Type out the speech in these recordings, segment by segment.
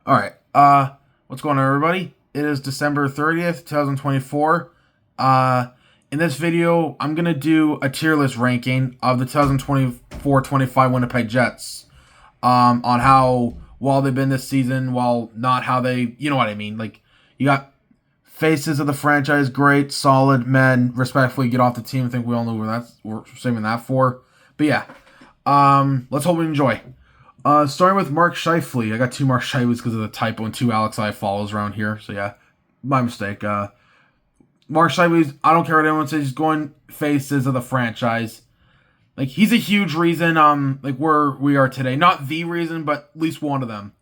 All right. What's going on, everybody? It is December 30th, 2024. In this video, I'm going to do a tier list ranking of the 2024-25 Winnipeg Jets. On how well they've been this season, while not how they, you know what I mean. Like, you got faces of the franchise, great, solid men, respectfully get off the team. I think we all know where we're saving that for. But yeah, let's hope we enjoy. Starting with Mark Scheifele. I got two Mark Scheifele's because of the typo and two Alex I follows around here. So yeah, my mistake. Mark Scheifele, I don't care what anyone says, he's going faces of the franchise. Like, he's a huge reason, like, where we are today. Not the reason, but at least one of them.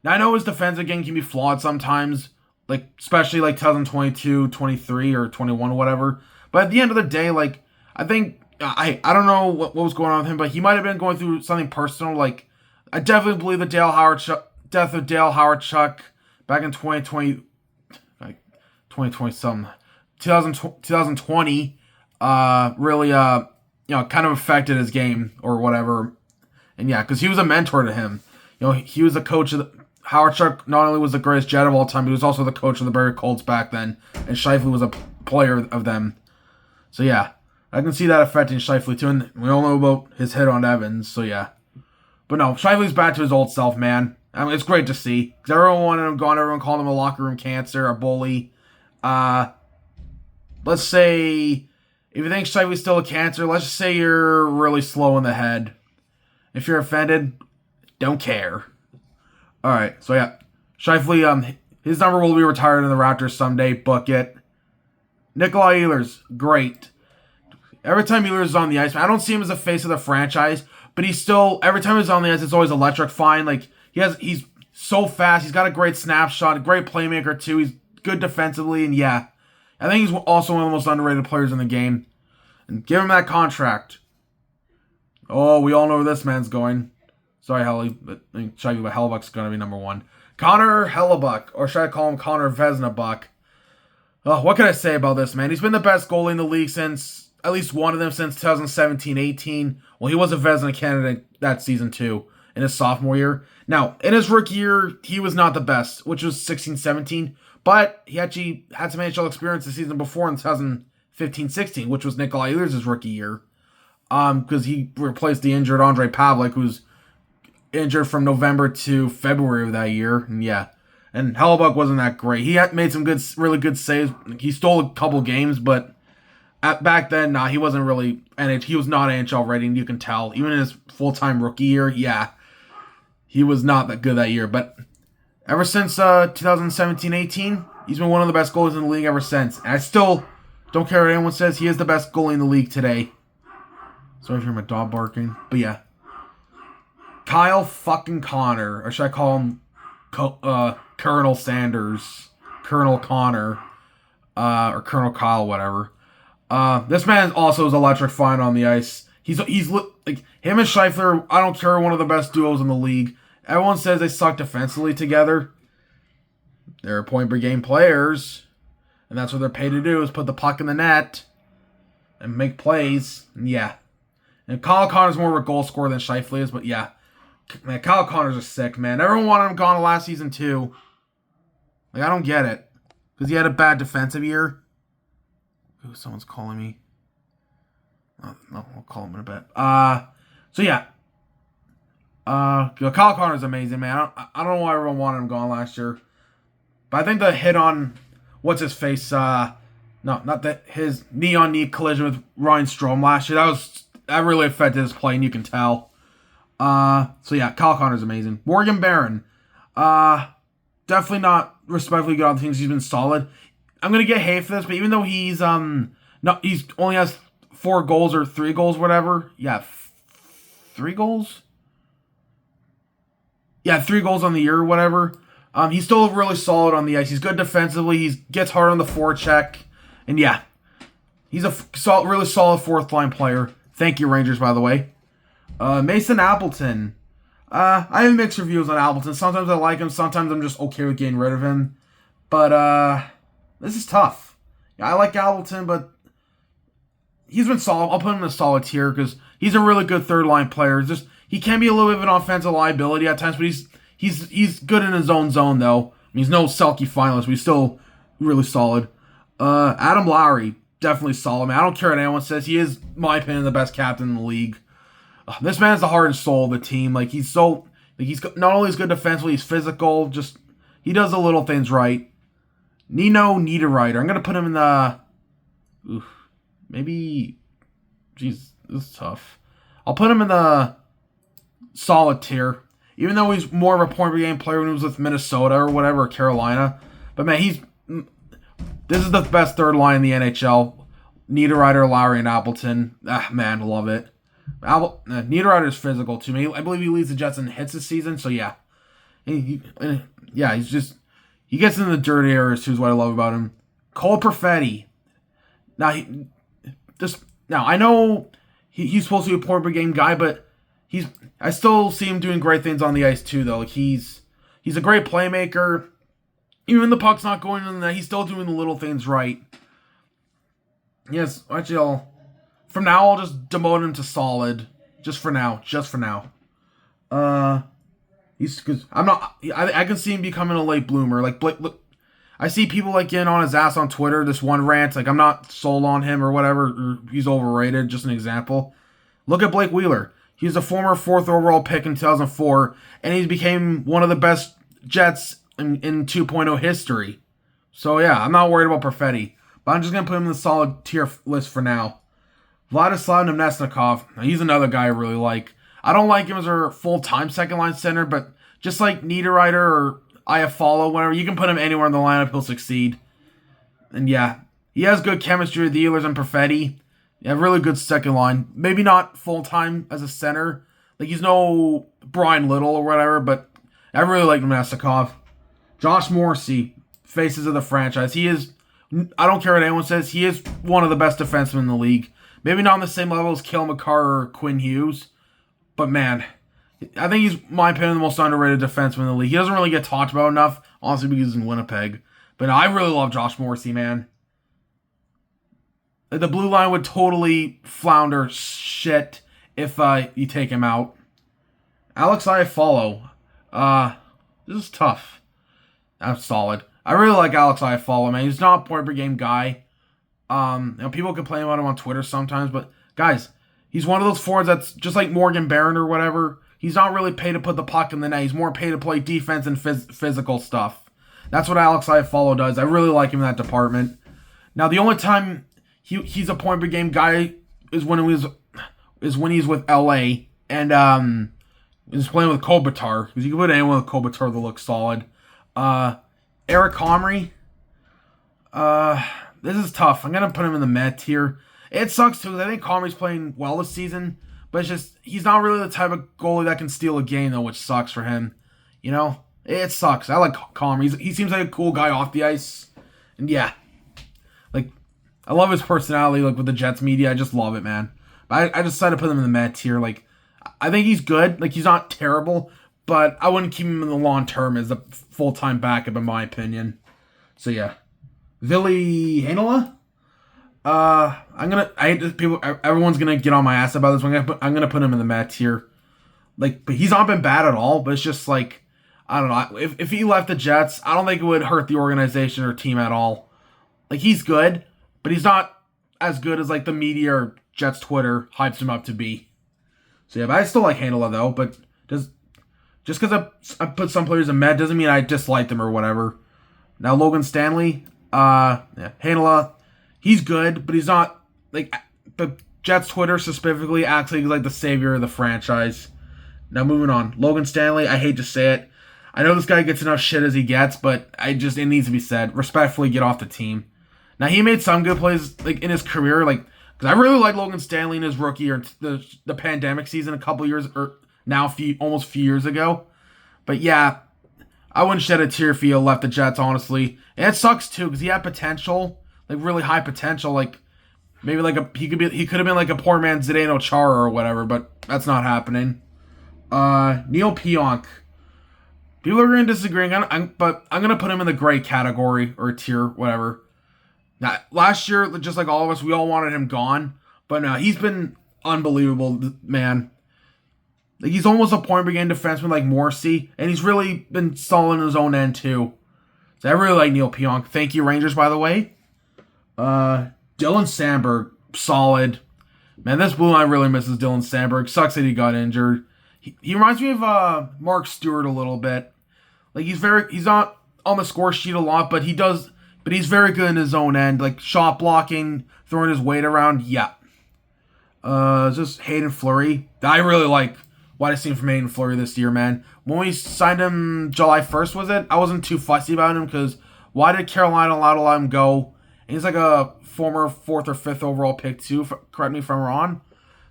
Now, I know his defensive game can be flawed sometimes, like, especially, like, 2022, 23, or 21, or whatever. But at the end of the day, like, I think, I don't know what was going on with him, but he might have been going through something personal. Like, I definitely believe the death of Dale Howard-Chuck back in 2020, like, 2020-something, 2020, really, kind of affected his game or whatever. And yeah, because he was a mentor to him. You know, he was the coach of Howard-Chuck not only was the greatest Jet of all time, but he was also the coach of the Barrie Colts back then. And Scheifele was a player of them. So yeah, I can see that affecting Scheifele too. And we all know about his hit on Evans. So yeah. But no, Scheifele's back to his old self, man. I mean, it's great to see. Because everyone wanted him gone. Everyone called him a locker room cancer, a bully. Let's say, if you think Scheifele's still a cancer, let's just say you're really slow in the head. If you're offended, don't care. Alright, so yeah. Scheifele, his number will be retired in the Raptors someday. Book it. Nikolai Ehlers, great. Every time Ehlers is on the ice, I don't see him as a face of the franchise, but he's still, every time he's on the ice, it's always electrifying. Like, he's so fast. He's got a great snapshot, a great playmaker too. He's good defensively, and yeah. I think he's also one of the most underrated players in the game. And give him that contract. Oh, we all know where this man's going. Sorry, Helly, but I think Hellebuck's going to be number one. Connor Hellebuck, or should I call him Connor Vesnabuck? Oh, what can I say about this, man? He's been the best goalie in the league since, at least one of them, since 2017-18. Well, he was a Vezina candidate that season too, in his sophomore year. Now, in his rookie year, he was not the best, which was 16-17. But he actually had some NHL experience the season before in 2015-16, which was Nikolai Ehlers' rookie year. Because he replaced the injured Andre Pavlik, who's injured from November to February of that year. And yeah. And Hellebuck wasn't that great. He had made some really good saves. He stole a couple games, but back then, he wasn't really, and he was not NHL ready, and you can tell. Even in his full-time rookie year, yeah, he was not that good that year. But ever since 2017-18, he's been one of the best goalies in the league ever since. And I still don't care what anyone says. He is the best goalie in the league today. Sorry if you hear my dog barking. But yeah. Kyle fucking Connor. Or should I call him Colonel Sanders? Colonel Connor. Or Colonel Kyle, whatever. This man also is electrifying on the ice. He's like, him and Scheifele, I don't care, one of the best duos in the league. Everyone says they suck defensively together. They're point per game players. And that's what they're paid to do, is put the puck in the net and make plays. And yeah. And Kyle Connor's more of a goal scorer than Scheifele is, but yeah. Man, Kyle Connor's a sick, man. Everyone wanted him gone last season too. Like, I don't get it. Because he had a bad defensive year. Ooh, someone's calling me. Oh, no, I'll call him in a bit. So yeah. Kyle Connor's amazing, man. I don't know why everyone wanted him gone last year. But I think the hit on, what's his face, his knee-on-knee collision with Ryan Strome last year, that really affected his play, and you can tell. So yeah, Kyle Connor's amazing. Morgan Barron. Definitely not respectfully good on things. He's been solid. I'm gonna get hate for this, but even though he's only has 4 goals or 3 goals, whatever. Yeah, 3 goals? Yeah, 3 goals on the year or whatever. He's still really solid on the ice. He's good defensively. He gets hard on the forecheck. And yeah, he's a really solid fourth-line player. Thank you, Rangers, by the way. Mason Appleton. I have mixed reviews on Appleton. Sometimes I like him. Sometimes I'm just okay with getting rid of him. But this is tough. Yeah, I like Appleton, but he's been solid. I'll put him in a solid tier because he's a really good third-line player. He can be a little bit of an offensive liability at times, but He's good in his own zone though. I mean, he's no Selke finalist, but he's still really solid. Adam Lowry, definitely solid, man. I don't care what anyone says. He is, in my opinion, the best captain in the league. This man's the heart and soul of the team. Like, he's so... Like, he's not only is good defensively, he's physical. Just, he does the little things right. Nino Niederreiter. I'm going to put him in the... maybe... Jeez, this is tough. I'll put him in the solid tier. Even though he's more of a point-per-game player when he was with Minnesota or whatever, or Carolina. But, man, he's... This is the best third line in the NHL. Niederreiter, Lowry, and Appleton. Man, love it. Niederreiter is physical to me. I believe he leads the Jets in hits this season, so yeah. He's just... He gets in the dirty areas, too, is what I love about him. Cole Perfetti. Now, I know he's supposed to be a point-per-game guy, but I still see him doing great things on the ice, too, though. Like, he's a great playmaker. Even when the puck's not going in the net, he's still doing the little things right. Yes, actually, from now, I'll just demote him to solid. Just for now. Because I can see him becoming a late bloomer. Like, look, I see people, like, getting on his ass on Twitter, this one rant, like, I'm not sold on him or whatever, or he's overrated, just an example. Look at Blake Wheeler. He's a former 4th overall pick in 2004, and he became one of the best Jets in 2.0 history. So, yeah, I'm not worried about Perfetti. But I'm just going to put him in the solid tier list for now. Vladislav Nemesnikov. He's another guy I really like. I don't like him as a full-time second-line center, but just like Niederreiter or Iafallo, whatever, you can put him anywhere in the lineup, he'll succeed. And yeah, he has good chemistry with the Ehlers and Perfetti. Yeah, really good second line. Maybe not full-time as a center. Like, he's no Brian Little or whatever, but I really like Nemesnikov. Josh Morrissey, faces of the franchise. He is, I don't care what anyone says, he is one of the best defensemen in the league. Maybe not on the same level as Cale Makar or Quinn Hughes, but man, I think he's, in my opinion, the most underrated defenseman in the league. He doesn't really get talked about enough, honestly, because he's in Winnipeg. But I really love Josh Morrissey, man. The blue line would totally flounder shit if you take him out. Alex Iafallo. This is tough. That's solid. I really like Alex Iafallo, man. He's not a point-per-game guy. People complain about him on Twitter sometimes, but guys, he's one of those forwards that's just like Morgan Barron or whatever. He's not really paid to put the puck in the net. He's more paid to play defense and physical stuff. That's what Alex Iafallo does. I really like him in that department. Now, the only time he's a point-per-game guy is when he's with LA and he's playing with Kopitar, because you can put anyone with Kopitar that looks solid. Eric Comrie. This is tough. I'm going to put him in the Met tier. It sucks, too, because I think Comrie's playing well this season, but it's just, he's not really the type of goalie that can steal a game, though, which sucks for him. You know? It sucks. I like Comrie. He seems like a cool guy off the ice. And yeah. Like, I love his personality, like, with the Jets media. I just love it, man. But I decided to put him in the Met tier. Like, I think he's good. Like, he's not terrible, but I wouldn't keep him in the long term as a full-time backup, in my opinion. So, yeah. Ville Heinola? Everyone's gonna get on my ass about this one. I'm gonna put him in the Met tier. Like, but he's not been bad at all, but it's just like, I don't know. If he left the Jets, I don't think it would hurt the organization or team at all. Like, he's good, but he's not as good as, like, the media or Jets Twitter hypes him up to be. So, yeah, but I still like Heinola, though, but just because I put some players in Met doesn't mean I dislike them or whatever. Now, Logan Stanley, Heinola, he's good, but he's not, like, the Jets Twitter specifically acts like the savior of the franchise. Now, moving on. Logan Stanley, I hate to say it. I know this guy gets enough shit as he gets, but it needs to be said. Respectfully, get off the team. Now, he made some good plays, like, in his career, like, because I really like Logan Stanley in his rookie or the pandemic season a couple years, or now almost a few years ago. But yeah, I wouldn't shed a tear if he left the Jets, honestly. And it sucks too, because he had potential, like really high potential, like maybe like he could have been like a poor man's Zdeno Chara or whatever, but that's not happening. Neil Pionk. People are going to disagree, but I'm going to put him in the gray category or tier, whatever. Now, last year, just like all of us, we all wanted him gone. But no, he's been unbelievable, man. Like, he's almost a point per game defenseman like Morrissey, and he's really been solid in his own end too. So I really like Neil Pionk. Thank you, Rangers, by the way. Dylan Sandberg, solid. Man, this blue line really misses Dylan Sandberg. Sucks that he got injured. He reminds me of Mark Stewart a little bit. Like, he's not on the score sheet a lot, but he's very good in his own end. Like, shot blocking, throwing his weight around, yeah. Just Hayden Fleury. I really like what I've seen from Hayden Fleury this year, man. When we signed him July 1st, was it? I wasn't too fussy about him because why did Carolina allow to let him go? And he's like a former 4th or 5th overall pick too, correct me if I'm wrong.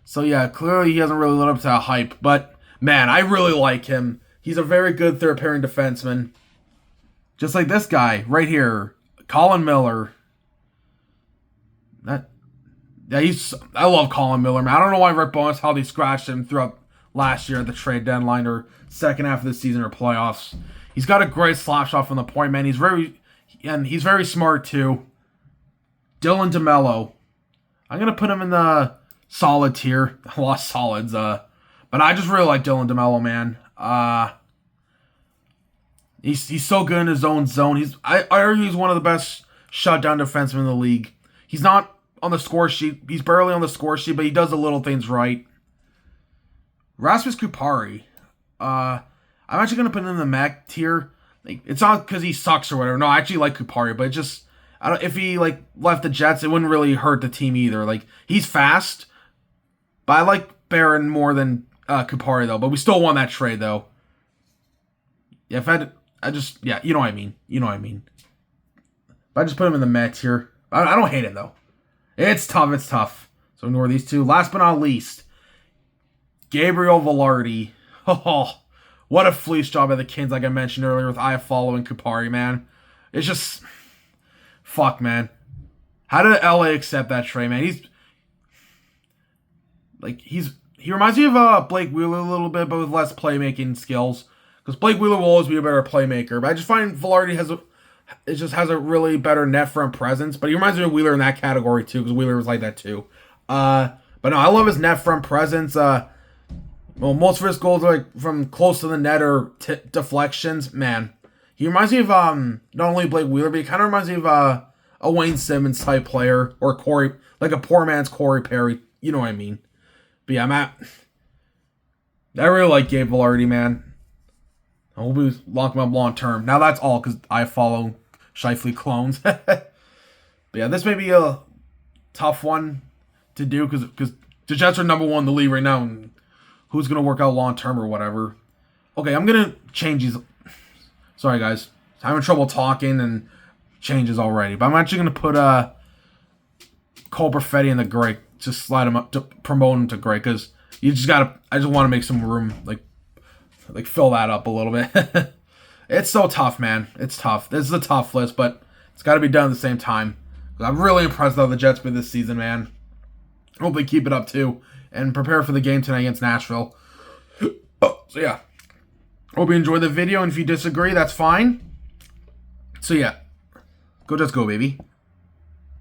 So yeah, clearly he hasn't really lived up to that hype. But man, I really like him. He's a very good third pairing defenseman. Just like this guy right here, Colin Miller. I love Colin Miller, man. I don't know why Rick Bowness how they scratched him throughout last year at the trade deadline or second half of the season or playoffs. He's got a great slap shot from the point, man. He's very smart too. Dylan DeMello. I'm gonna put him in the solid tier. A lot of solids, but I just really like Dylan DeMello, man. He's so good in his own zone. I argue he's one of the best shutdown defensemen in the league. He's not on the score sheet. He's barely on the score sheet, but he does the little things right. Rasmus Kupari. I'm actually gonna put him in the Mac tier. Like, it's not because he sucks or whatever. No, I actually like Kupari, but if he left the Jets, it wouldn't really hurt the team either. Like, he's fast, but I like Barron more than Kupari though. But we still won that trade though. Yeah, you know what I mean. You know what I mean. But I just put him in the Mets here. I don't hate it though. It's tough. So ignore these two. Last but not least, Gabriel Velarde. Oh, what a fleece job by the Kings, like I mentioned earlier, with Iafallo and Kupari, man. It's just, fuck, man. How did LA accept that trade, man? He reminds me of Blake Wheeler a little bit, but with less playmaking skills. Because Blake Wheeler will always be a better playmaker. But I just find Velarde has a really better net front presence. But he reminds me of Wheeler in that category too, because Wheeler was like that too. But no, I love his net front presence. Most of his goals are like from close to the net or deflections. Man, he reminds me of not only Blake Wheeler, but he kind of reminds me of a Wayne Simmons type player or Corey, like a poor man's Corey Perry. You know what I mean? But yeah, I really like Gabe Velarde, man. I hope we lock him up long term. Now that's all because I follow Scheifele clones. But yeah, this may be a tough one to do because the Jets are number 1 in the league right now. And who's going to work out long term or whatever. Okay, I'm going to change these. Sorry, guys. I'm having trouble talking and changes already. But I'm actually going to put Cole Perfetti in the gray. Just slide him up to promote him to gray because I just want to make some room. Like fill that up a little bit. It's so tough, man. It's tough. This is a tough list, but it's got to be done at the same time. I'm really impressed with how the Jets been this season, man. Hope they keep it up too and prepare for the game tonight against Nashville. So yeah, hope you enjoyed the video, and if you disagree, that's fine. So yeah, go Jets go, baby.